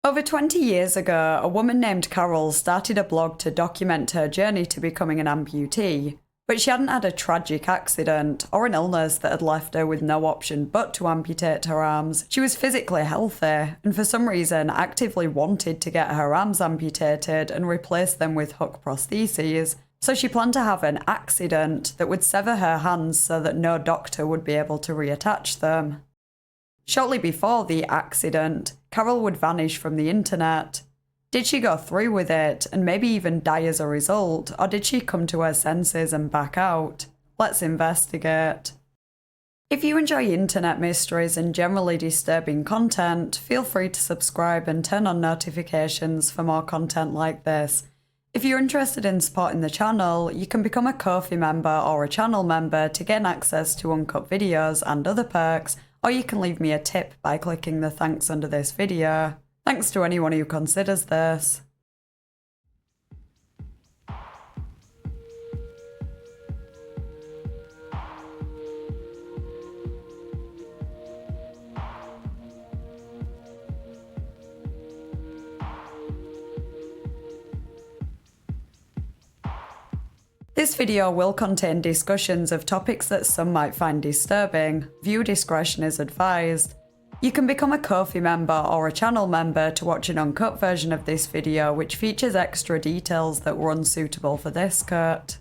Over 20 years ago, a woman named Carole started a blog to document her journey to becoming an amputee, but she hadn't had a tragic accident or an illness that had left her with no option but to amputate her arms. She was physically healthy and for some reason actively wanted to get her arms amputated and replace them with hook prostheses, so she planned to have an accident that would sever her hands so that no doctor would be able to reattach them. Shortly before the accident, Carole would vanish from the internet. Did she go through with it and maybe even die as a result, or did she come to her senses and back out? Let's investigate. If you enjoy internet mysteries and generally disturbing content, feel free to subscribe and turn on notifications for more content like this. If you're interested in supporting the channel, you can become a Ko-fi member or a channel member to gain access to uncut videos and other perks, or you can leave me a tip by clicking the thanks under this video. Thanks to anyone who considers this. This video will contain discussions of topics that some might find disturbing. Viewer discretion is advised. You can become a Ko-fi member or a channel member to watch an uncut version of this video which features extra details that were unsuitable for this cut.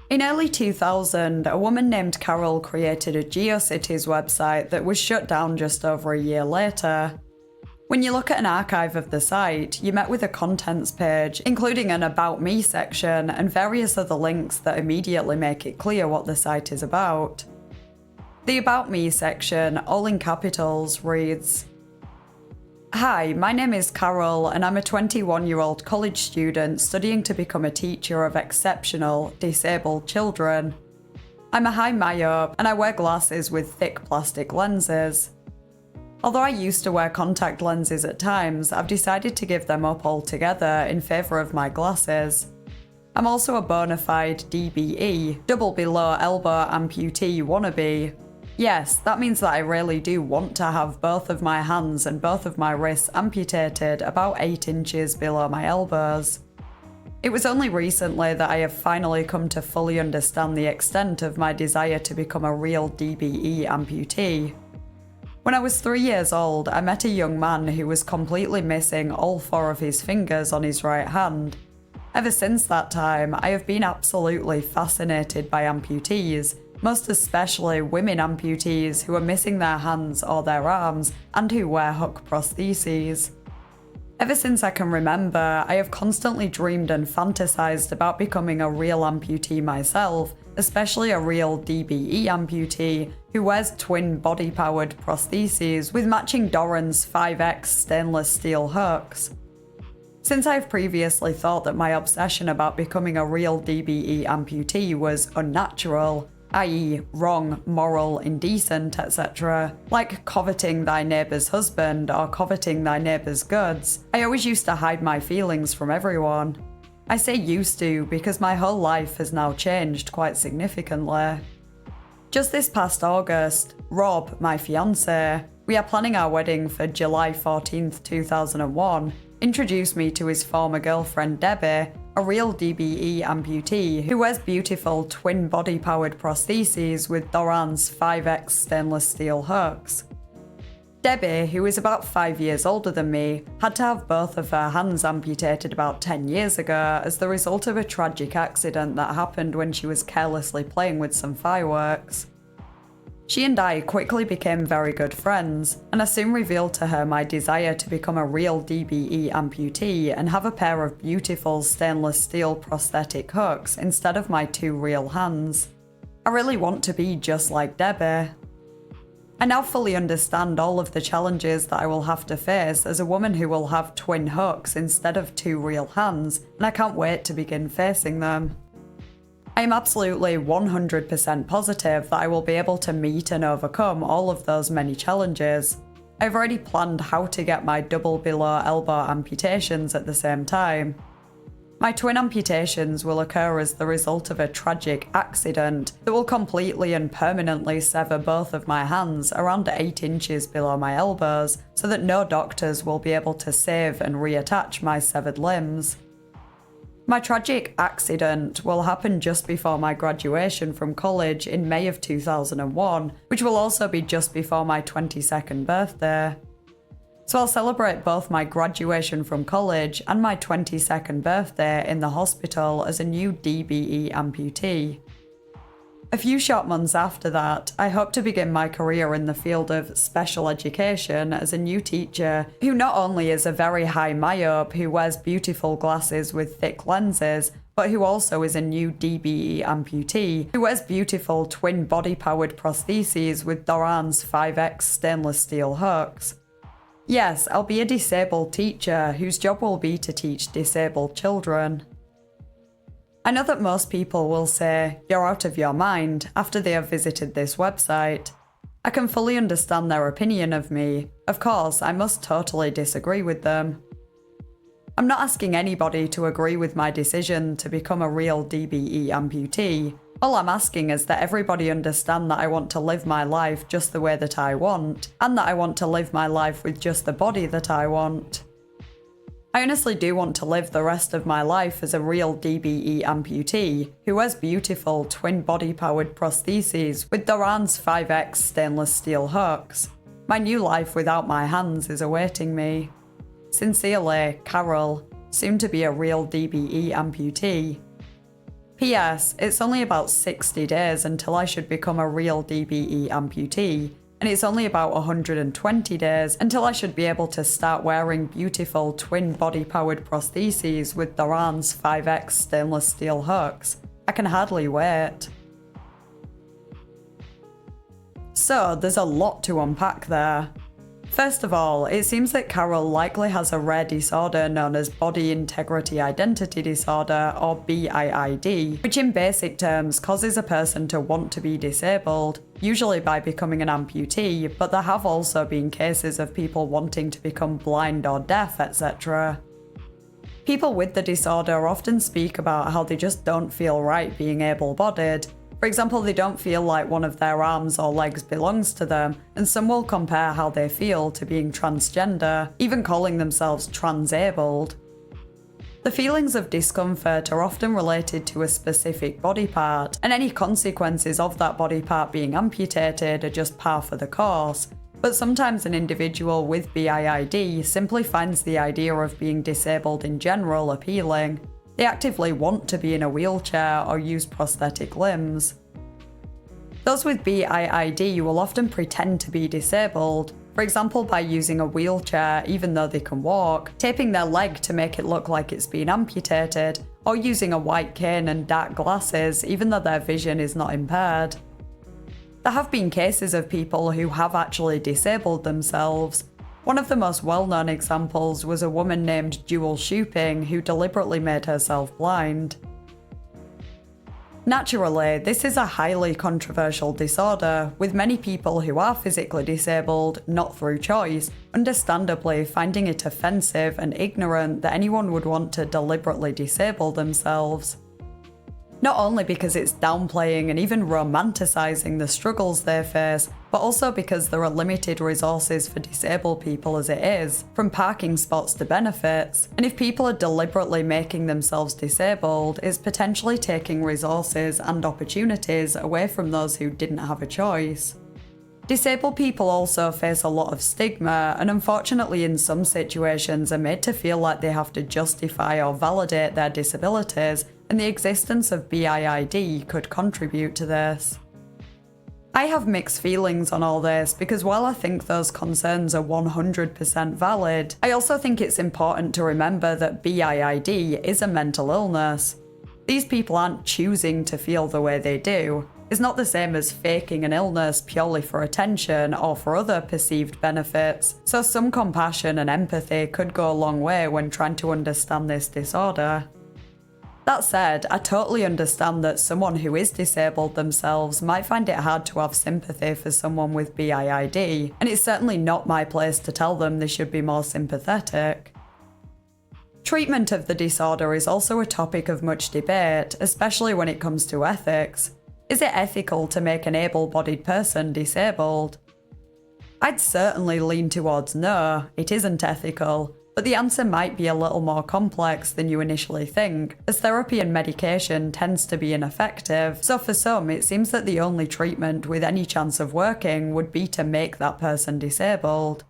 In early 2000, a woman named Carole created a GeoCities website that was shut down just over a year later. When you look at an archive of the site, you're met with a contents page, including an About Me section and various other links that immediately make it clear what the site is about. The About Me section, all in capitals, reads, "Hi, my name is Carole and I'm a 21-year-old college student studying to become a teacher of exceptional, disabled children. I'm a high myope and I wear glasses with thick plastic lenses. Although I used to wear contact lenses at times, I've decided to give them up altogether in favour of my glasses. I'm also a bona fide DBE, double below elbow amputee wannabe. Yes, that means that I really do want to have both of my hands and both of my wrists amputated about 8 inches below my elbows. It was only recently that I have finally come to fully understand the extent of my desire to become a real DBE amputee. When I was 3 years old, I met a young man who was completely missing all 4 of his fingers on his right hand. Ever since that time, I have been absolutely fascinated by amputees, most especially women amputees who are missing their hands or their arms and who wear hook prostheses. Ever since I can remember, I have constantly dreamed and fantasized about becoming a real amputee myself, especially a real DBE amputee who wears twin body-powered prostheses with matching Doran's 5X stainless steel hooks. Since I've previously thought that my obsession about becoming a real DBE amputee was unnatural, i.e. wrong, moral, indecent, etc., like coveting thy neighbour's husband or coveting thy neighbour's goods, I always used to hide my feelings from everyone. I say used to because my whole life has now changed quite significantly. Just this past August, Rob, my fiancé, we are planning our wedding for July 14th, 2001, introduced me to his former girlfriend Debbie, a real DBE amputee who wears beautiful twin body-powered prostheses with Doran's 5X stainless steel hooks. Debbie, who is about 5 years older than me, had to have both of her hands amputated about 10 years ago as the result of a tragic accident that happened when she was carelessly playing with some fireworks. She and I quickly became very good friends, and I soon revealed to her my desire to become a real DBE amputee and have a pair of beautiful stainless steel prosthetic hooks instead of my 2 real hands. I really want to be just like Debbie. I now fully understand all of the challenges that I will have to face as a woman who will have twin hooks instead of 2 real hands, and I can't wait to begin facing them. I am absolutely 100% positive that I will be able to meet and overcome all of those many challenges. I've already planned how to get my double below elbow amputations at the same time. My twin amputations will occur as the result of a tragic accident that will completely and permanently sever both of my hands around 8 inches below my elbows, so that no doctors will be able to save and reattach my severed limbs. My tragic accident will happen just before my graduation from college in May of 2001, which will also be just before my 22nd birthday. So I'll celebrate both my graduation from college and my 22nd birthday in the hospital as a new DBE amputee. A few short months after that, I hope to begin my career in the field of special education as a new teacher who not only is a very high myope who wears beautiful glasses with thick lenses, but who also is a new DBE amputee who wears beautiful twin body-powered prostheses with Doran's 5X stainless steel hooks. Yes, I'll be a disabled teacher whose job will be to teach disabled children. I know that most people will say, "You're out of your mind," after they have visited this website. I can fully understand their opinion of me. Of course, I must totally disagree with them. I'm not asking anybody to agree with my decision to become a real DBE amputee. All I'm asking is that everybody understand that I want to live my life just the way that I want, and that I want to live my life with just the body that I want. I honestly do want to live the rest of my life as a real DBE amputee who wears beautiful twin body-powered prostheses with Doran's 5X stainless steel hooks. My new life without my hands is awaiting me. Sincerely, Carole, soon to be a real DBE amputee. P.S. It's only about 60 days until I should become a real DBE amputee, and it's only about 120 days until I should be able to start wearing beautiful twin body-powered prostheses with Doran's 5X stainless steel hooks. I can hardly wait. So, there's a lot to unpack there. First of all, it seems that Carole likely has a rare disorder known as Body Integrity Identity Disorder, or BIID, which in basic terms causes a person to want to be disabled, usually by becoming an amputee, but there have also been cases of people wanting to become blind or deaf, etc. People with the disorder often speak about how they just don't feel right being able-bodied. For example, they don't feel like one of their arms or legs belongs to them, and some will compare how they feel to being transgender, even calling themselves transabled. The feelings of discomfort are often related to a specific body part, and any consequences of that body part being amputated are just par for the course. But sometimes an individual with BIID simply finds the idea of being disabled in general appealing. They actively want to be in a wheelchair or use prosthetic limbs. Those with BIID will often pretend to be disabled, for example by using a wheelchair even though they can walk, taping their leg to make it look like it's been amputated, or using a white cane and dark glasses even though their vision is not impaired. There have been cases of people who have actually disabled themselves. One of the most well-known examples was a woman named Jewel Shuping who deliberately made herself blind. Naturally, this is a highly controversial disorder, with many people who are physically disabled, not through choice, understandably finding it offensive and ignorant that anyone would want to deliberately disable themselves. Not only because it's downplaying and even romanticising the struggles they face, but also because there are limited resources for disabled people as it is, from parking spots to benefits, and if people are deliberately making themselves disabled, it's potentially taking resources and opportunities away from those who didn't have a choice. Disabled people also face a lot of stigma, and unfortunately in some situations are made to feel like they have to justify or validate their disabilities, and the existence of BIID could contribute to this. I have mixed feelings on all this because while I think those concerns are 100% valid, I also think it's important to remember that BIID is a mental illness. These people aren't choosing to feel the way they do. It's not the same as faking an illness purely for attention or for other perceived benefits, so some compassion and empathy could go a long way when trying to understand this disorder. That said, I totally understand that someone who is disabled themselves might find it hard to have sympathy for someone with BIID, and it's certainly not my place to tell them they should be more sympathetic. Treatment of the disorder is also a topic of much debate, especially when it comes to ethics. Is it ethical to make an able-bodied person disabled? I'd certainly lean towards no, it isn't ethical, but the answer might be a little more complex than you initially think, as therapy and medication tends to be ineffective, so for some it seems that the only treatment with any chance of working would be to make that person disabled.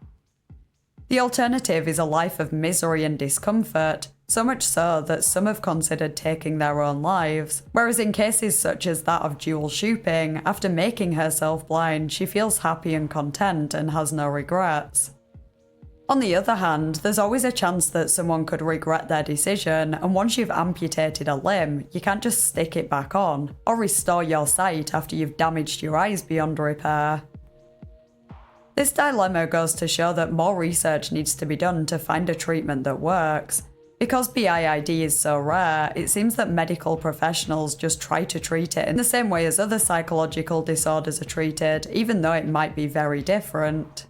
The alternative is a life of misery and discomfort, so much so that some have considered taking their own lives, whereas in cases such as that of Jewel Shooping, after making herself blind, she feels happy and content and has no regrets. On the other hand, there's always a chance that someone could regret their decision, and once you've amputated a limb, you can't just stick it back on, or restore your sight after you've damaged your eyes beyond repair. This dilemma goes to show that more research needs to be done to find a treatment that works. Because BIID is so rare, it seems that medical professionals just try to treat it in the same way as other psychological disorders are treated, even though it might be very different.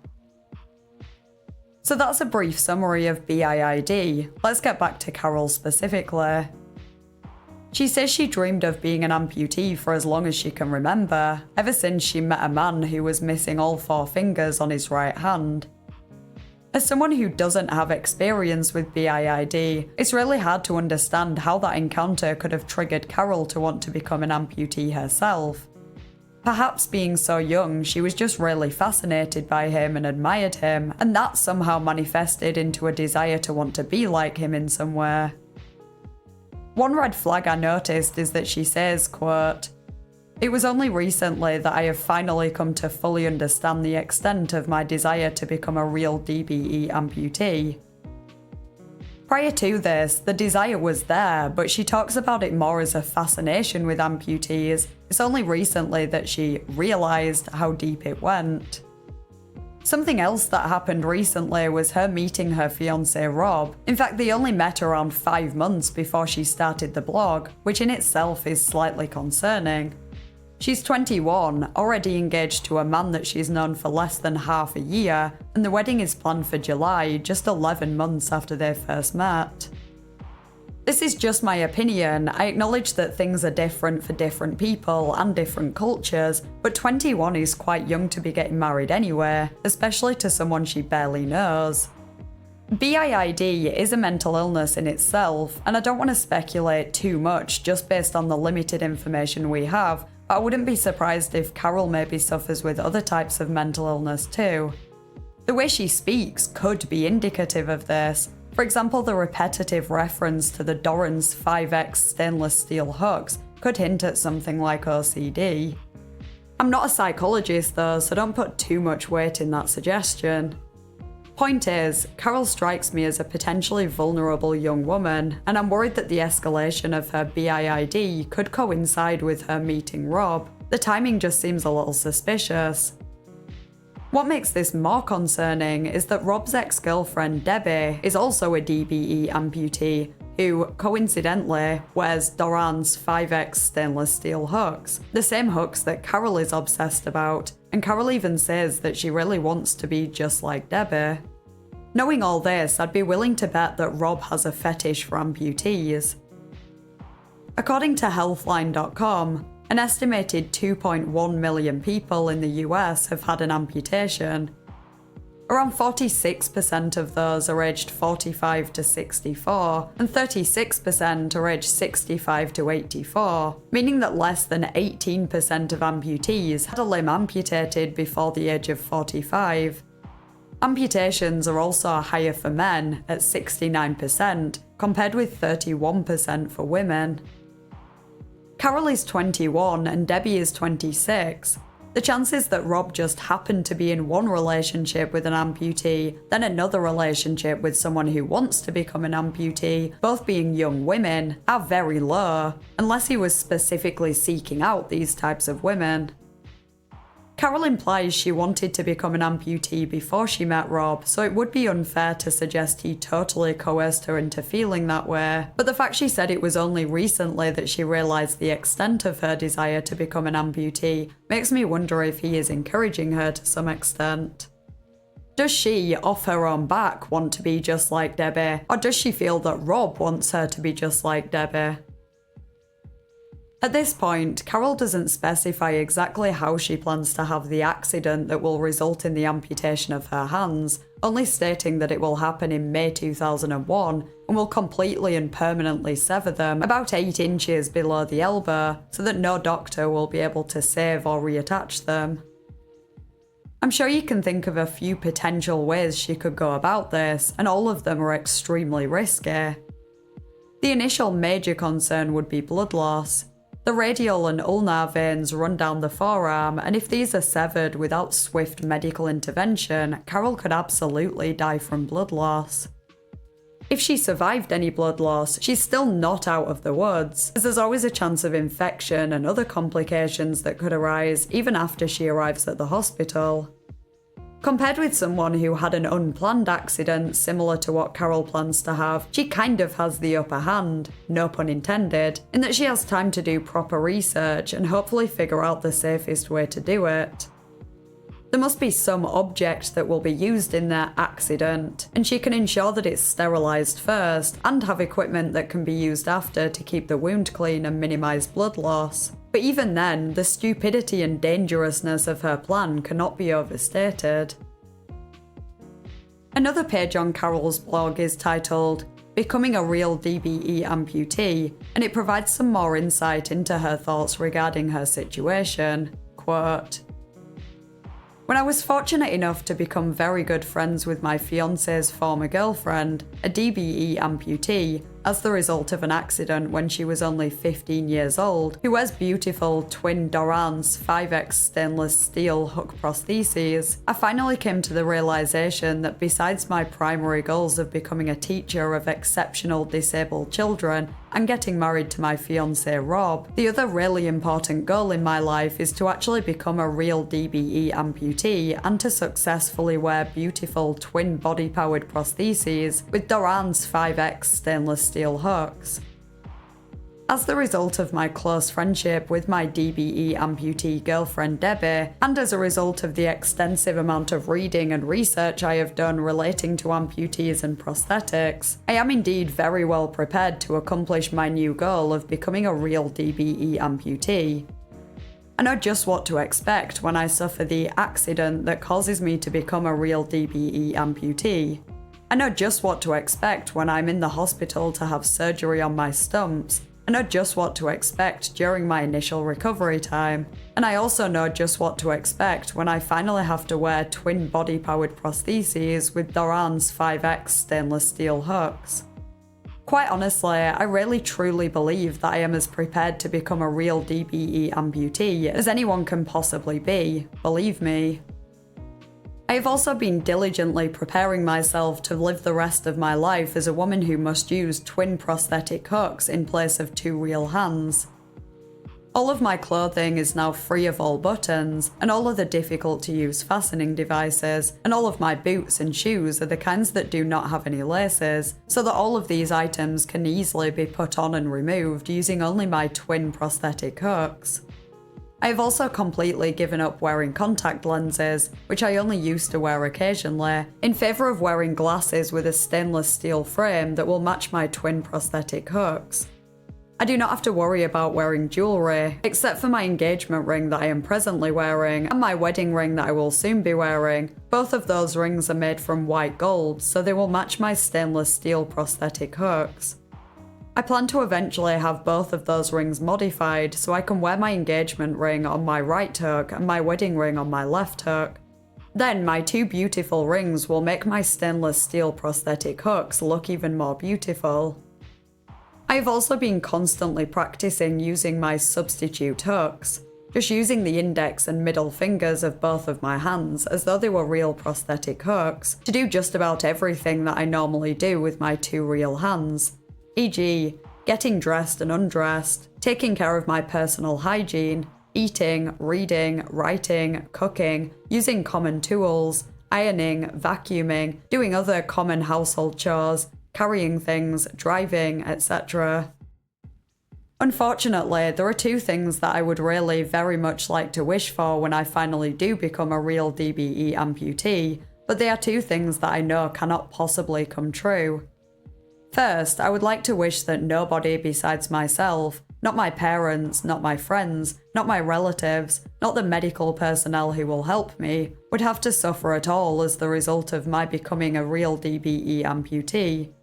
So that's a brief summary of BIID. Let's get back to Carole specifically. She says she dreamed of being an amputee for as long as she can remember, ever since she met a man who was missing all 4 fingers on his right hand. As someone who doesn't have experience with BIID, it's really hard to understand how that encounter could have triggered Carole to want to become an amputee herself. Perhaps being so young, she was just really fascinated by him and admired him, and that somehow manifested into a desire to want to be like him in some way. One red flag I noticed is that she says, quote, "It was only recently that I have finally come to fully understand the extent of my desire to become a real DBE amputee." Prior to this, the desire was there, but she talks about it more as a fascination with amputees. It's only recently that she realised how deep it went. Something else that happened recently was her meeting her fiancé Rob. In fact, they only met around 5 months before she started the blog, which in itself is slightly concerning. She's 21, already engaged to a man that she's known for less than half a year, and the wedding is planned for July, just 11 months after they first met. This is just my opinion. I acknowledge that things are different for different people and different cultures, but 21 is quite young to be getting married anyway, especially to someone she barely knows. BIID is a mental illness in itself, and I don't want to speculate too much just based on the limited information we have, but I wouldn't be surprised if Carole maybe suffers with other types of mental illness too. The way she speaks could be indicative of this. For example, the repetitive reference to the Doran's 5X stainless steel hooks could hint at something like OCD. I'm not a psychologist though, so don't put too much weight in that suggestion. Point is, Carole strikes me as a potentially vulnerable young woman, and I'm worried that the escalation of her BIID could coincide with her meeting Rob. The timing just seems a little suspicious. What makes this more concerning is that Rob's ex-girlfriend Debbie is also a DBE amputee who, coincidentally, wears Doran's 5X stainless steel hooks, the same hooks that Carole is obsessed about, and Carole even says that she really wants to be just like Debbie. Knowing all this, I'd be willing to bet that Rob has a fetish for amputees. According to Healthline.com, an estimated 2.1 million people in the US have had an amputation. Around 46% of those are aged 45 to 64, and 36% are aged 65 to 84, meaning that less than 18% of amputees had a limb amputated before the age of 45. Amputations are also higher for men at 69%, compared with 31% for women. Carole is 21 and Debbie is 26. The chances that Rob just happened to be in one relationship with an amputee, then another relationship with someone who wants to become an amputee, both being young women, are very low, unless he was specifically seeking out these types of women. Carole implies she wanted to become an amputee before she met Rob, so it would be unfair to suggest he totally coerced her into feeling that way, but the fact she said it was only recently that she realised the extent of her desire to become an amputee makes me wonder if he is encouraging her to some extent. Does she, off her own back, want to be just like Debbie? Or does she feel that Rob wants her to be just like Debbie? At this point, Carole doesn't specify exactly how she plans to have the accident that will result in the amputation of her hands, only stating that it will happen in May 2001 and will completely and permanently sever them about 8 inches below the elbow so that no doctor will be able to save or reattach them. I'm sure you can think of a few potential ways she could go about this, and all of them are extremely risky. The initial major concern would be blood loss. The radial and ulnar veins run down the forearm, and if these are severed without swift medical intervention, Carole could absolutely die from blood loss. If she survived any blood loss, she's still not out of the woods, as there's always a chance of infection and other complications that could arise even after she arrives at the hospital. Compared with someone who had an unplanned accident similar to what Carole plans to have, she kind of has the upper hand, no pun intended, in that she has time to do proper research and hopefully figure out the safest way to do it. There must be some object that will be used in their accident, and she can ensure that it's sterilised first and have equipment that can be used after to keep the wound clean and minimise blood loss. But even then, the stupidity and dangerousness of her plan cannot be overstated. Another page on Carole's blog is titled "Becoming a Real DBE Amputee," and it provides some more insight into her thoughts regarding her situation. Quote, "When I was fortunate enough to become very good friends with my fiancé's former girlfriend, a DBE amputee, as the result of an accident when she was only 15 years old, who wears beautiful twin Dorans 5X stainless steel hook prostheses, I finally came to the realisation that besides my primary goals of becoming a teacher of exceptional disabled children and getting married to my fiancé Rob, the other really important goal in my life is to actually become a real DBE amputee and to successfully wear beautiful twin body-powered prostheses with Dorans 5X stainless steel hooks. As the result of my close friendship with my DBE amputee girlfriend Debbie, and as a result of the extensive amount of reading and research I have done relating to amputees and prosthetics, I am indeed very well prepared to accomplish my new goal of becoming a real DBE amputee. I know just what to expect when I suffer the accident that causes me to become a real DBE amputee. I know just what to expect when I'm in the hospital to have surgery on my stumps. I know just what to expect during my initial recovery time. And I also know just what to expect when I finally have to wear twin body-powered prostheses with Dorans 5X stainless steel hooks. Quite honestly, I really truly believe that I am as prepared to become a real DBE amputee as anyone can possibly be, believe me. I have also been diligently preparing myself to live the rest of my life as a woman who must use twin prosthetic hooks in place of 2 real hands. All of my clothing is now free of all buttons, and all of the difficult to use fastening devices, and all of my boots and shoes are the kinds that do not have any laces, so that all of these items can easily be put on and removed using only my twin prosthetic hooks. I have also completely given up wearing contact lenses, which I only used to wear occasionally, in favour of wearing glasses with a stainless steel frame that will match my twin prosthetic hooks. I do not have to worry about wearing jewellery, except for my engagement ring that I am presently wearing and my wedding ring that I will soon be wearing. Both of those rings are made from white gold, so they will match my stainless steel prosthetic hooks. I plan to eventually have both of those rings modified so I can wear my engagement ring on my right hook and my wedding ring on my left hook. Then my 2 beautiful rings will make my stainless steel prosthetic hooks look even more beautiful. I have also been constantly practicing using my substitute hooks, just using the index and middle fingers of both of my hands as though they were real prosthetic hooks, to do just about everything that I normally do with my 2 real hands. E.g., getting dressed and undressed, taking care of my personal hygiene, eating, reading, writing, cooking, using common tools, ironing, vacuuming, doing other common household chores, carrying things, driving, etc. Unfortunately, there are 2 things that I would really very much like to wish for when I finally do become a real DBE amputee. but they are two things that I know cannot possibly come true. First, I would like to wish that nobody besides myself, not my parents, not my friends, not my relatives, not the medical personnel who will help me, would have to suffer at all as the result of my becoming a real DBE amputee.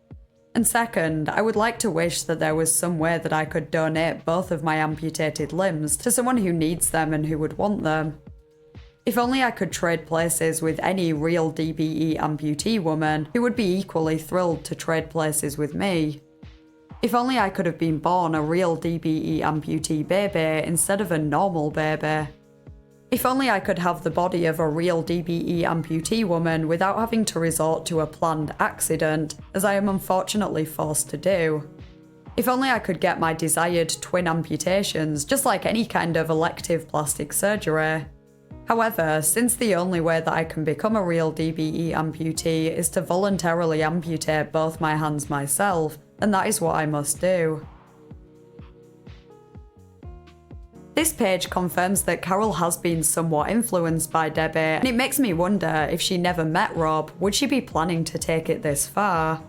And second, I would like to wish that there was some way that I could donate both of my amputated limbs to someone who needs them and who would want them. If only I could trade places with any real DBE amputee woman who would be equally thrilled to trade places with me. If only I could have been born a real DBE amputee baby instead of a normal baby. If only I could have the body of a real DBE amputee woman without having to resort to a planned accident, as I am unfortunately forced to do. If only I could get my desired twin amputations, just like any kind of elective plastic surgery. However, since the only way that I can become a real DBE amputee is to voluntarily amputate both my hands myself, then that is what I must do. This page confirms that Carole has been somewhat influenced by Debbie, and it makes me wonder if she never met Rob, would she be planning to take it this far?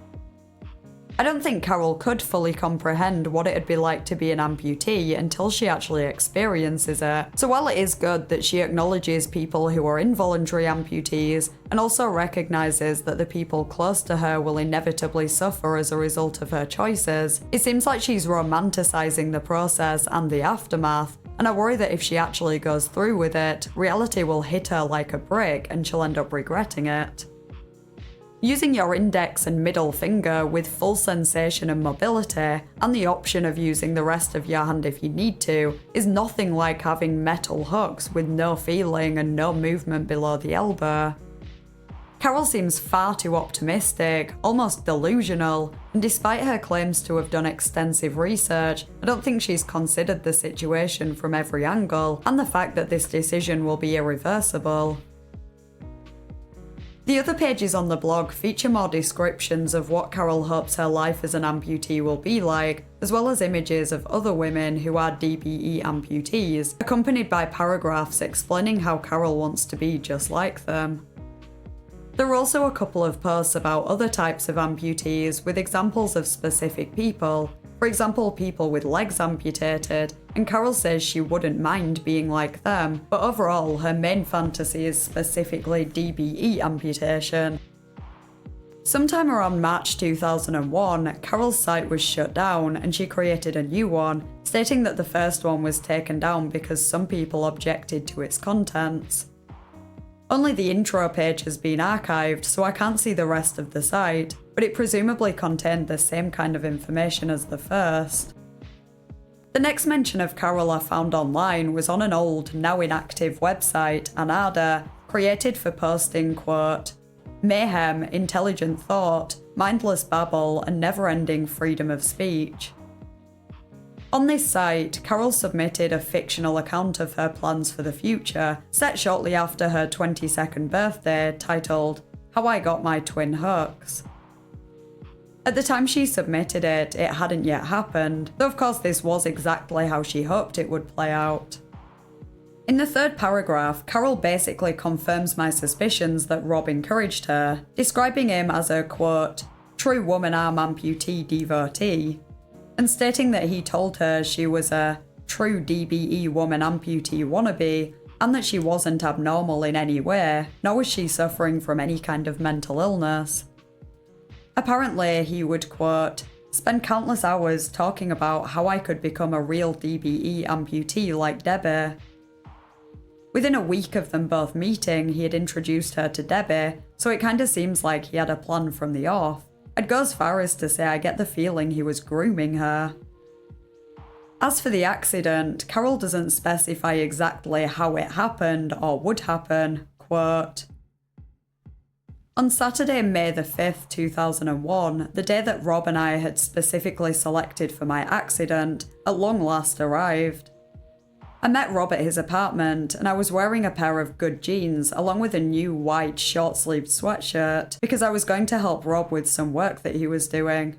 I don't think Carole could fully comprehend what it'd be like to be an amputee until she actually experiences it. So while it is good that she acknowledges people who are involuntary amputees, and also recognises that the people close to her will inevitably suffer as a result of her choices, it seems like she's romanticising the process and the aftermath, and I worry that if she actually goes through with it, reality will hit her like a brick and she'll end up regretting it. Using your index and middle finger with full sensation and mobility, and the option of using the rest of your hand if you need to, is nothing like having metal hooks with no feeling and no movement below the elbow. Carole seems far too optimistic, almost delusional, and despite her claims to have done extensive research, I don't think she's considered the situation from every angle, and the fact that this decision will be irreversible. The other pages on the blog feature more descriptions of what Carole hopes her life as an amputee will be like, as well as images of other women who are DBE amputees, accompanied by paragraphs explaining how Carole wants to be just like them. There are also a couple of posts about other types of amputees with examples of specific people, for example people with legs amputated, and Carole says she wouldn't mind being like them, but overall her main fantasy is specifically DBE amputation. Sometime around March 2001, Carole's site was shut down and she created a new one, stating that the first one was taken down because some people objected to its contents. Only the intro page has been archived, so I can't see the rest of the site, but it presumably contained the same kind of information as the first. The next mention of Carole I found online was on an old, now inactive website, Anada, created for posting, quote, mayhem, intelligent thought, mindless babble, and never-ending freedom of speech. On this site, Carole submitted a fictional account of her plans for the future, set shortly after her 22nd birthday, titled, How I Got My Twin Hooks. At the time she submitted it, it hadn't yet happened, though of course this was exactly how she hoped it would play out. In the third paragraph, Carole basically confirms my suspicions that Rob encouraged her, describing him as a, quote, true woman arm amputee devotee, and stating that he told her she was a true DBE woman amputee wannabe, and that she wasn't abnormal in any way, nor was she suffering from any kind of mental illness. Apparently, he would, quote, spend countless hours talking about how I could become a real DBE amputee like Debbie. Within a week of them both meeting, he had introduced her to Debbie, so it kinda seems like he had a plan from the off. I'd go as far as to say I get the feeling he was grooming her. As for the accident, Carole doesn't specify exactly how it happened or would happen, quote, on Saturday, May the 5th, 2001, the day that Rob and I had specifically selected for my accident, at long last arrived. I met Rob at his apartment and I was wearing a pair of good jeans along with a new white short-sleeved sweatshirt because I was going to help Rob with some work that he was doing.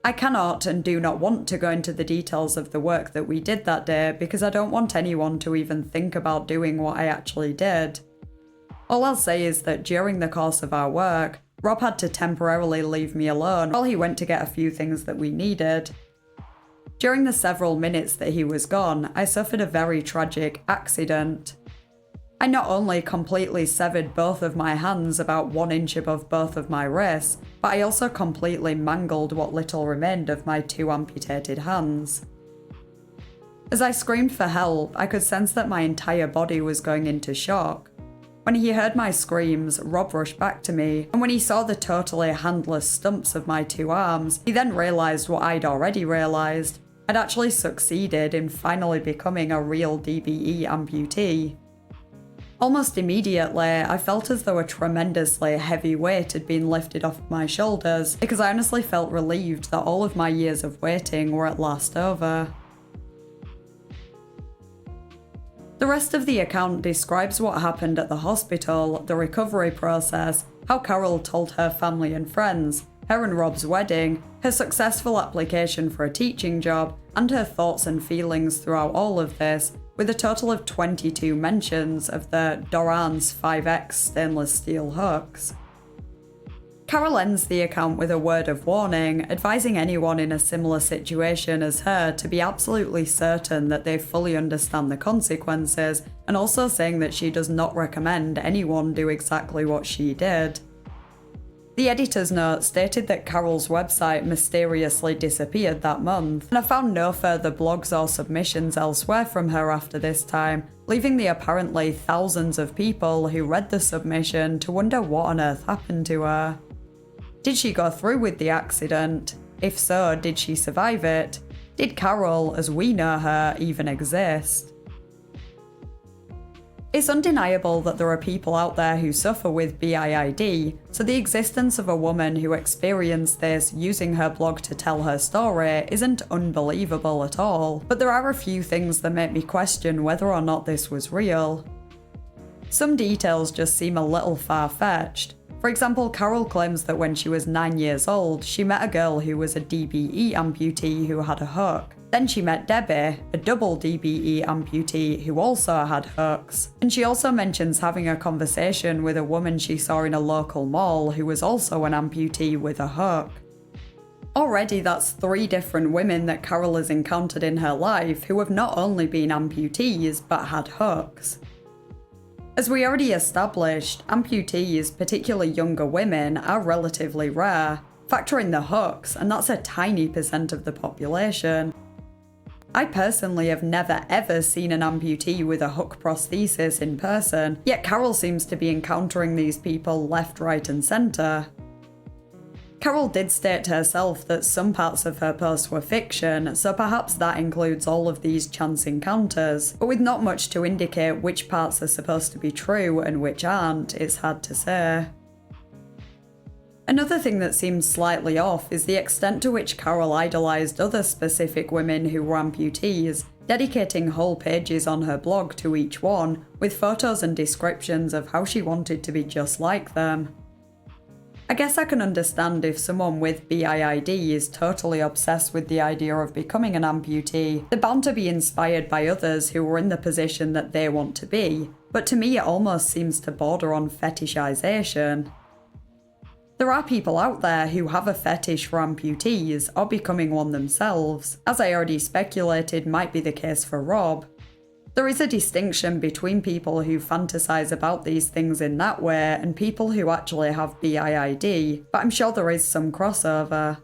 I cannot and do not want to go into the details of the work that we did that day because I don't want anyone to even think about doing what I actually did. All I'll say is that during the course of our work, Rob had to temporarily leave me alone while he went to get a few things that we needed. During the several minutes that he was gone, I suffered a very tragic accident. I not only completely severed both of my hands about 1 inch above both of my wrists, but I also completely mangled what little remained of my 2 amputated hands. As I screamed for help, I could sense that my entire body was going into shock. When he heard my screams, Rob rushed back to me, and when he saw the totally handless stumps of my 2 arms, he then realised what I'd already realised. I'd actually succeeded in finally becoming a real DBE amputee. Almost immediately, I felt as though a tremendously heavy weight had been lifted off my shoulders, because I honestly felt relieved that all of my years of waiting were at last over. The rest of the account describes what happened at the hospital, the recovery process, how Carole told her family and friends, her and Rob's wedding, her successful application for a teaching job, and her thoughts and feelings throughout all of this, with a total of 22 mentions of the Doran's 5X stainless steel hooks. Carole ends the account with a word of warning, advising anyone in a similar situation as her to be absolutely certain that they fully understand the consequences, and also saying that she does not recommend anyone do exactly what she did. The editor's note stated that Carole's website mysteriously disappeared that month, and I found no further blogs or submissions elsewhere from her after this time, leaving the apparently thousands of people who read the submission to wonder what on earth happened to her. Did she go through with the accident? If so, did she survive it? Did Carole, as we know her, even exist? It's undeniable that there are people out there who suffer with BIID, so the existence of a woman who experienced this using her blog to tell her story isn't unbelievable at all, but there are a few things that make me question whether or not this was real. Some details just seem a little far-fetched. For example, Carole claims that when she was 9 years old, she met a girl who was a DBE amputee who had a hook. Then she met Debbie, a double DBE amputee who also had hooks. And she also mentions having a conversation with a woman she saw in a local mall who was also an amputee with a hook. Already that's 3 different women that Carole has encountered in her life who have not only been amputees but had hooks. As we already established, amputees, particularly younger women, are relatively rare. Factor in the hooks, and that's a tiny percent of the population. I personally have never ever seen an amputee with a hook prosthesis in person, yet Carole seems to be encountering these people left, right and centre. Carole did state herself that some parts of her post were fiction, so perhaps that includes all of these chance encounters, but with not much to indicate which parts are supposed to be true and which aren't, it's hard to say. Another thing that seems slightly off is the extent to which Carole idolised other specific women who were amputees, dedicating whole pages on her blog to each one, with photos and descriptions of how she wanted to be just like them. I guess I can understand if someone with BIID is totally obsessed with the idea of becoming an amputee, they're bound to be inspired by others who are in the position that they want to be, but to me it almost seems to border on fetishization. There are people out there who have a fetish for amputees or becoming one themselves, as I already speculated might be the case for Rob. There is a distinction between people who fantasize about these things in that way and people who actually have BIID, but I'm sure there is some crossover.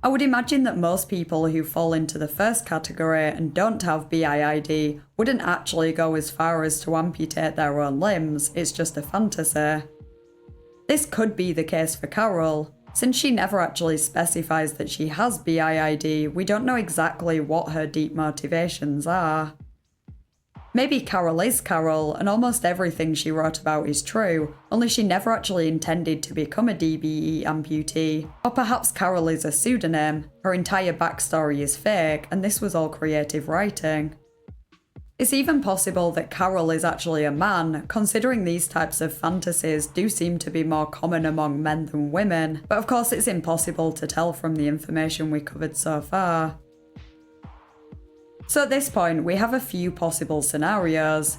I would imagine that most people who fall into the first category and don't have BIID wouldn't actually go as far as to amputate their own limbs, it's just a fantasy. This could be the case for Carole. Since she never actually specifies that she has BIID, we don't know exactly what her deep motivations are. Maybe Carole is Carole, and almost everything she wrote about is true, only she never actually intended to become a DBE amputee. Or perhaps Carole is a pseudonym, her entire backstory is fake, and this was all creative writing. It's even possible that Carole is actually a man, considering these types of fantasies do seem to be more common among men than women, but of course it's impossible to tell from the information we covered so far. So at this point, we have a few possible scenarios.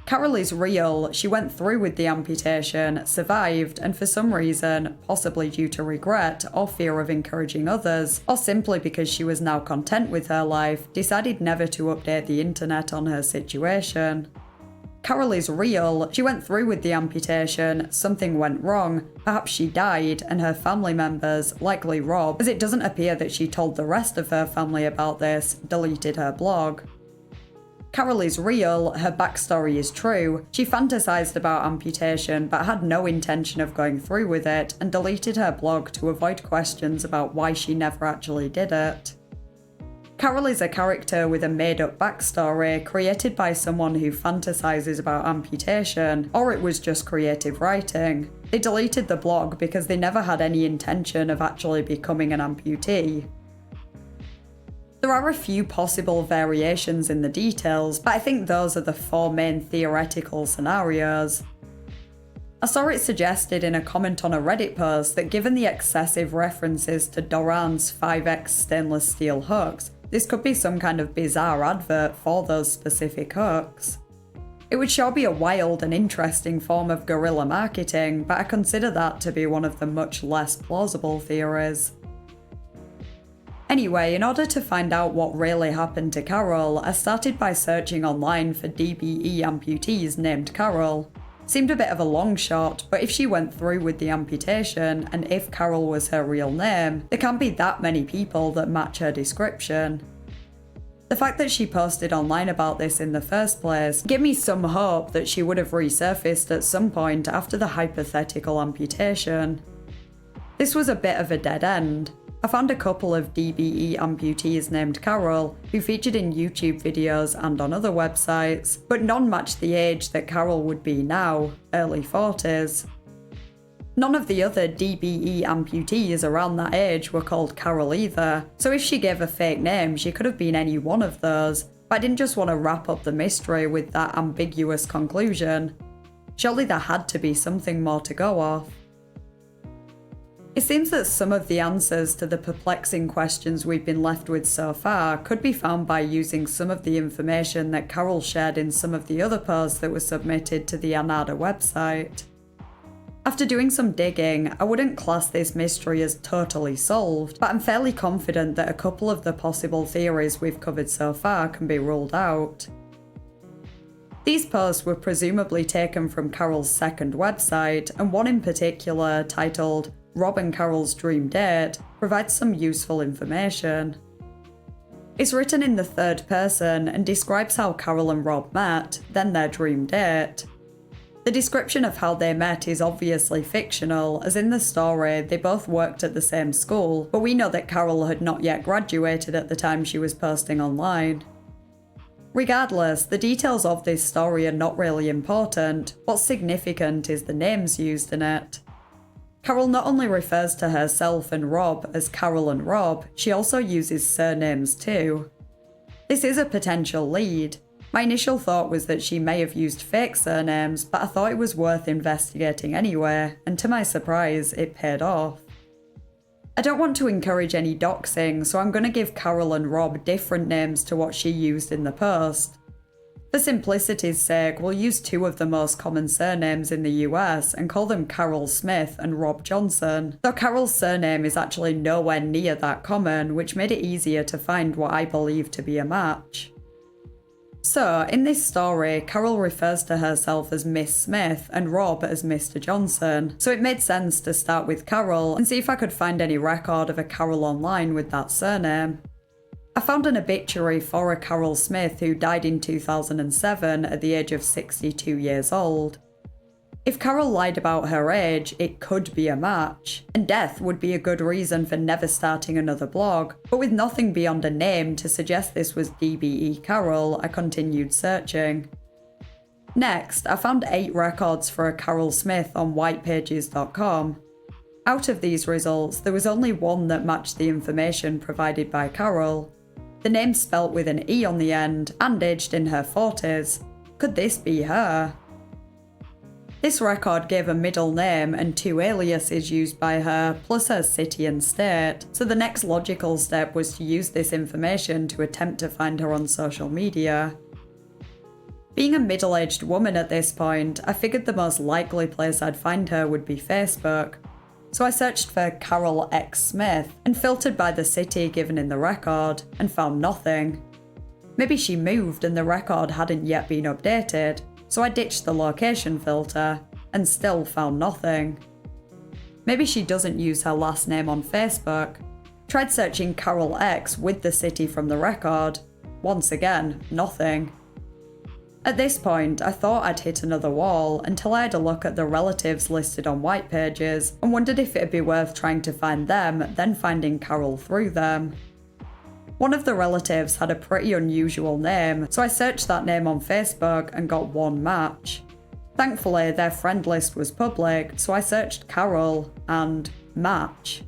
Carole is real. She went through with the amputation, survived, and for some reason, possibly due to regret or fear of encouraging others, or simply because she was now content with her life, decided never to update the internet on her situation. Carole is real. She went through with the amputation, something went wrong, perhaps she died, and her family members, likely Rob, as it doesn't appear that she told the rest of her family about this, deleted her blog. Carole is real, her backstory is true. She fantasized about amputation but had no intention of going through with it and deleted her blog to avoid questions about why she never actually did it. Carole is a character with a made-up backstory created by someone who fantasizes about amputation, or it was just creative writing. They deleted the blog because they never had any intention of actually becoming an amputee. There are a few possible variations in the details, but I think those are the 4 main theoretical scenarios. I saw it suggested in a comment on a Reddit post that given the excessive references to Doran's 5X stainless steel hooks, this could be some kind of bizarre advert for those specific hooks. It would sure be a wild and interesting form of guerrilla marketing, but I consider that to be one of the much less plausible theories. Anyway, in order to find out what really happened to Carole, I started by searching online for DBE amputees named Carole. Seemed a bit of a long shot, but if she went through with the amputation, and if Carole was her real name, there can't be that many people that match her description. The fact that she posted online about this in the first place gave me some hope that she would have resurfaced at some point after the hypothetical amputation. This was a bit of a dead end. I found a couple of DBE amputees named Carole, who featured in YouTube videos and on other websites, but none matched the age that Carole would be now, early 40s. None of the other DBE amputees around that age were called Carole either, so if she gave a fake name, she could have been any one of those, but I didn't just want to wrap up the mystery with that ambiguous conclusion. Surely there had to be something more to go off. It seems that some of the answers to the perplexing questions we've been left with so far could be found by using some of the information that Carole shared in some of the other posts that were submitted to the ANADA website. After doing some digging, I wouldn't class this mystery as totally solved, but I'm fairly confident that a couple of the possible theories we've covered so far can be ruled out. These posts were presumably taken from Carole's second website, and one in particular, titled Rob and Carole's Dream Date, provides some useful information. It's written in the third person and describes how Carole and Rob met, then their dream date. The description of how they met is obviously fictional, as in the story they both worked at the same school, but we know that Carole had not yet graduated at the time she was posting online. Regardless, the details of this story are not really important. What's significant is the names used in it. Carole not only refers to herself and Rob as Carole and Rob, she also uses surnames too. This is a potential lead. My initial thought was that she may have used fake surnames, but I thought it was worth investigating anyway, and to my surprise, it paid off. I don't want to encourage any doxing, so I'm going to give Carole and Rob different names to what she used in the post. For simplicity's sake, we'll use 2 of the most common surnames in the US and call them Carole Smith and Rob Johnson, though Carole's surname is actually nowhere near that common, which made it easier to find what I believe to be a match. So, in this story, Carole refers to herself as Miss Smith and Rob as Mr. Johnson, so it made sense to start with Carole and see if I could find any record of a Carole online with that surname. I found an obituary for a Carole Smith who died in 2007 at the age of 62 years old. If Carole lied about her age, it could be a match, and death would be a good reason for never starting another blog, but with nothing beyond a name to suggest this was DBE Carole, I continued searching. Next, I found 8 records for a Carole Smith on whitepages.com. Out of these results, there was only one that matched the information provided by Carole. The name spelt with an E on the end, and aged in her 40s. Could this be her? This record gave a middle name and 2 aliases used by her, plus her city and state, so the next logical step was to use this information to attempt to find her on social media. Being a middle-aged woman at this point, I figured the most likely place I'd find her would be Facebook. So I searched for Carole X Smith and filtered by the city given in the record and found nothing. Maybe she moved and the record hadn't yet been updated, so I ditched the location filter and still found nothing. Maybe she doesn't use her last name on Facebook. Tried searching Carole X with the city from the record. Once again, nothing. At this point, I thought I'd hit another wall until I had a look at the relatives listed on white pages and wondered if it'd be worth trying to find them, then finding Carole through them. One of the relatives had a pretty unusual name, so I searched that name on Facebook and got one match. Thankfully, their friend list was public, so I searched Carole and match.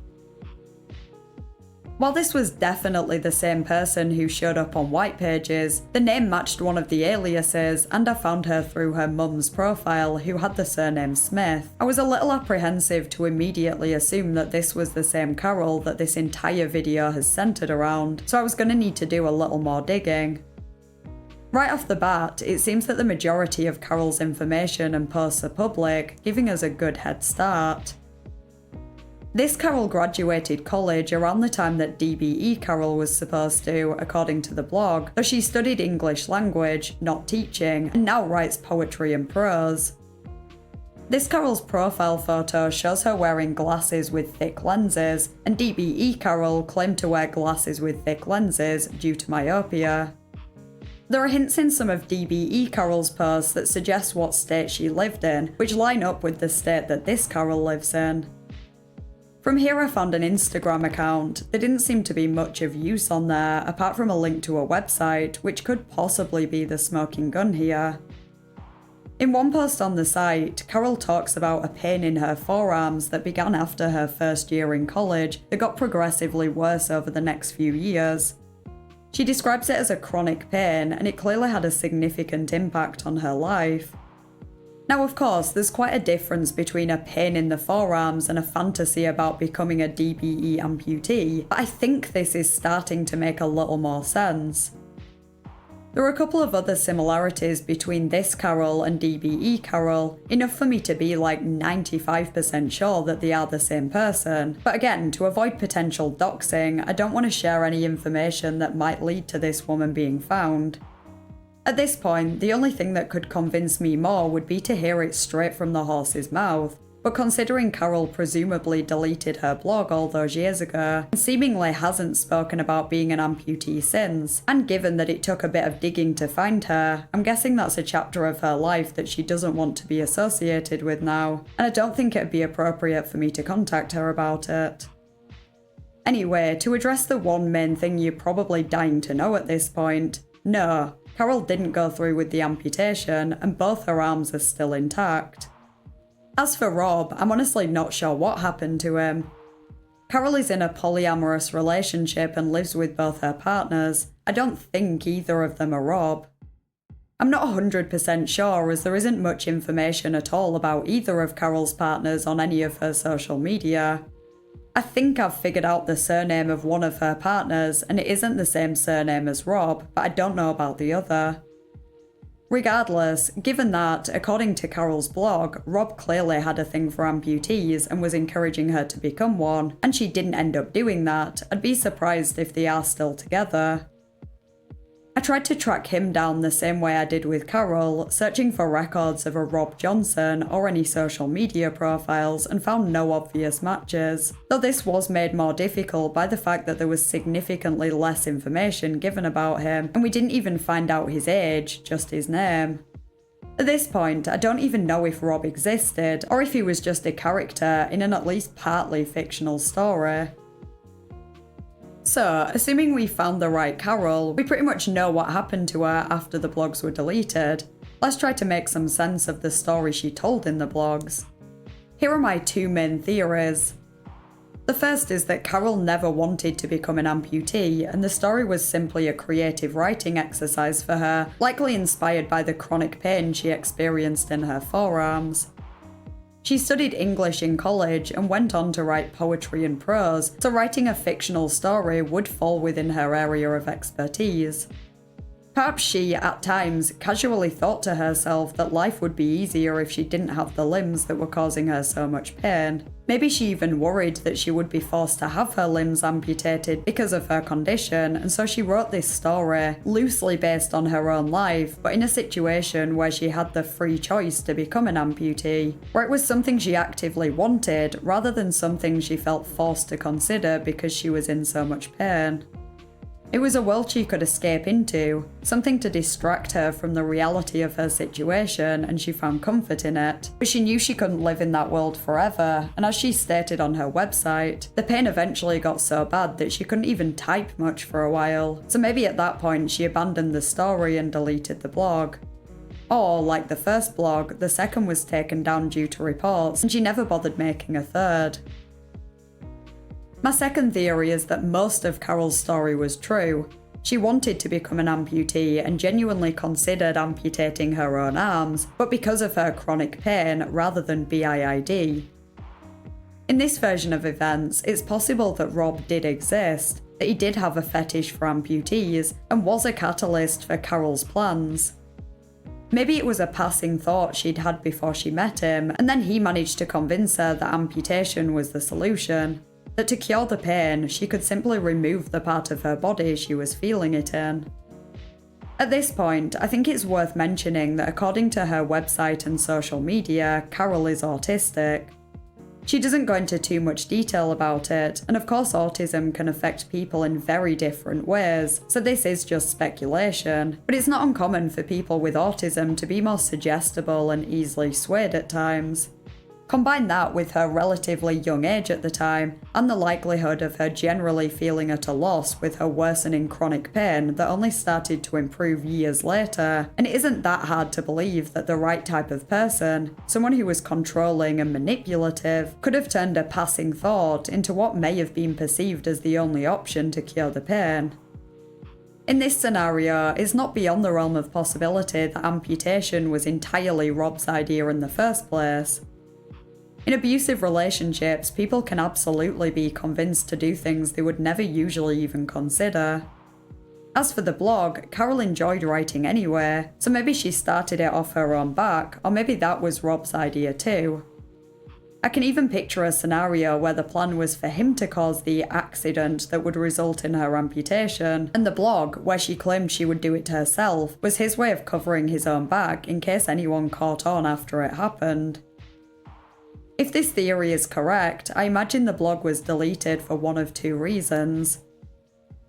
While this was definitely the same person who showed up on white pages, the name matched one of the aliases and I found her through her mum's profile who had the surname Smith. I was a little apprehensive to immediately assume that this was the same Carole that this entire video has centered around, so I was going to need to do a little more digging. Right off the bat, it seems that the majority of Carole's information and posts are public, giving us a good head start. This Carole graduated college around the time that DBE Carole was supposed to, according to the blog, though she studied English language, not teaching, and now writes poetry and prose. This Carole's profile photo shows her wearing glasses with thick lenses, and DBE Carole claimed to wear glasses with thick lenses due to myopia. There are hints in some of DBE Carole's posts that suggest what state she lived in, which line up with the state that this Carole lives in. From here I found an Instagram account. There didn't seem to be much of use on there, apart from a link to a website, which could possibly be the smoking gun here. In one post on the site, Carole talks about a pain in her forearms that began after her first year in college that got progressively worse over the next few years. She describes it as a chronic pain, and it clearly had a significant impact on her life. Now, of course, there's quite a difference between a pain in the forearms and a fantasy about becoming a DBE amputee, but I think this is starting to make a little more sense. There are a couple of other similarities between this Carole and DBE Carole, enough for me to be like 95% sure that they are the same person, but again, to avoid potential doxing, I don't want to share any information that might lead to this woman being found. At this point, the only thing that could convince me more would be to hear it straight from the horse's mouth, but considering Carole presumably deleted her blog all those years ago, and seemingly hasn't spoken about being an amputee since, and given that it took a bit of digging to find her, I'm guessing that's a chapter of her life that she doesn't want to be associated with now, and I don't think it'd be appropriate for me to contact her about it. Anyway, to address the one main thing you're probably dying to know at this point, no, Carole didn't go through with the amputation, and both her arms are still intact. As for Rob, I'm honestly not sure what happened to him. Carole is in a polyamorous relationship and lives with both her partners. I don't think either of them are Rob. I'm not 100% sure, as there isn't much information at all about either of Carole's partners on any of her social media. I think I've figured out the surname of one of her partners, and it isn't the same surname as Rob, but I don't know about the other. Regardless, given that, according to Carole's blog, Rob clearly had a thing for amputees and was encouraging her to become one, and she didn't end up doing that, I'd be surprised if they are still together. I tried to track him down the same way I did with Carole, searching for records of a Rob Johnson or any social media profiles, and found no obvious matches, though this was made more difficult by the fact that there was significantly less information given about him, and we didn't even find out his age, just his name. At this point, I don't even know if Rob existed, or if he was just a character in an at least partly fictional story. So, assuming we found the right Carole, we pretty much know what happened to her after the blogs were deleted. Let's try to make some sense of the story she told in the blogs. Here are my two main theories. The first is that Carole never wanted to become an amputee, and the story was simply a creative writing exercise for her, likely inspired by the chronic pain she experienced in her forearms. She studied English in college and went on to write poetry and prose, so writing a fictional story would fall within her area of expertise. Perhaps she, at times, casually thought to herself that life would be easier if she didn't have the limbs that were causing her so much pain. Maybe she even worried that she would be forced to have her limbs amputated because of her condition, and so she wrote this story, loosely based on her own life, but in a situation where she had the free choice to become an amputee, where it was something she actively wanted, rather than something she felt forced to consider because she was in so much pain. It was a world she could escape into, something to distract her from the reality of her situation, and she found comfort in it. But she knew she couldn't live in that world forever, and as she stated on her website, the pain eventually got so bad that she couldn't even type much for a while. So maybe at that point she abandoned the story and deleted the blog. Or, like the first blog, the second was taken down due to reports, and she never bothered making a third. My second theory is that most of Carole's story was true. She wanted to become an amputee and genuinely considered amputating her own arms, but because of her chronic pain rather than BIID. In this version of events, it's possible that Rob did exist, that he did have a fetish for amputees, and was a catalyst for Carole's plans. Maybe it was a passing thought she'd had before she met him, and then he managed to convince her that amputation was the solution. That to cure the pain, she could simply remove the part of her body she was feeling it in. At this point, I think it's worth mentioning that according to her website and social media, Carole is autistic. She doesn't go into too much detail about it, and of course autism can affect people in very different ways, so this is just speculation, but it's not uncommon for people with autism to be more suggestible and easily swayed at times. Combine that with her relatively young age at the time, and the likelihood of her generally feeling at a loss with her worsening chronic pain that only started to improve years later, and it isn't that hard to believe that the right type of person, someone who was controlling and manipulative, could have turned a passing thought into what may have been perceived as the only option to cure the pain. In this scenario, it's not beyond the realm of possibility that amputation was entirely Rob's idea in the first place. In abusive relationships, people can absolutely be convinced to do things they would never usually even consider. As for the blog, Carole enjoyed writing anyway, so maybe she started it off her own back, or maybe that was Rob's idea too. I can even picture a scenario where the plan was for him to cause the accident that would result in her amputation, and the blog, where she claimed she would do it herself, was his way of covering his own back in case anyone caught on after it happened. If this theory is correct, I imagine the blog was deleted for one of two reasons.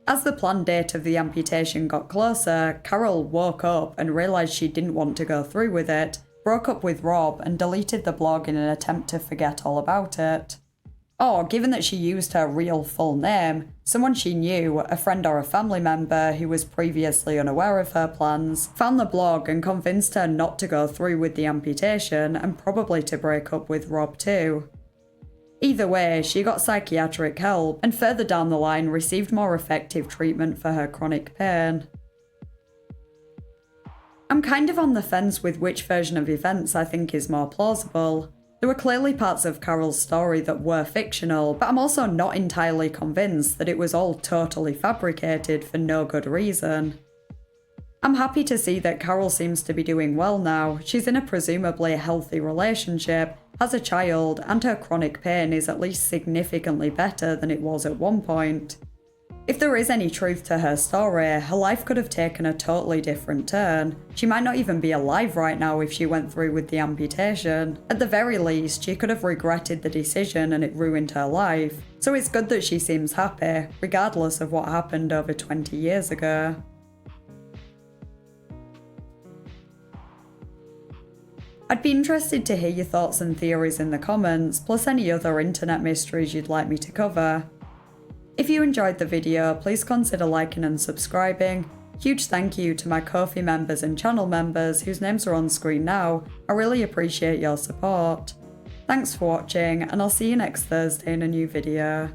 As the planned date of the amputation got closer, Carole woke up and realised she didn't want to go through with it, broke up with Rob and deleted the blog in an attempt to forget all about it. Or, given that she used her real full name, someone she knew, a friend or a family member who was previously unaware of her plans, found the blog and convinced her not to go through with the amputation and probably to break up with Rob too. Either way, she got psychiatric help and further down the line received more effective treatment for her chronic pain. I'm kind of on the fence with which version of events I think is more plausible. There were clearly parts of Carole's story that were fictional, but I'm also not entirely convinced that it was all totally fabricated for no good reason. I'm happy to see that Carole seems to be doing well now. She's in a presumably healthy relationship, has a child, and her chronic pain is at least significantly better than it was at one point. If there is any truth to her story, her life could have taken a totally different turn. She might not even be alive right now if she went through with the amputation. At the very least, she could have regretted the decision and it ruined her life. So it's good that she seems happy, regardless of what happened over 20 years ago. I'd be interested to hear your thoughts and theories in the comments, plus any other internet mysteries you'd like me to cover. If you enjoyed the video, please consider liking and subscribing. Huge thank you to my Ko-fi members and channel members whose names are on screen now. I really appreciate your support. Thanks for watching, and I'll see you next Thursday in a new video.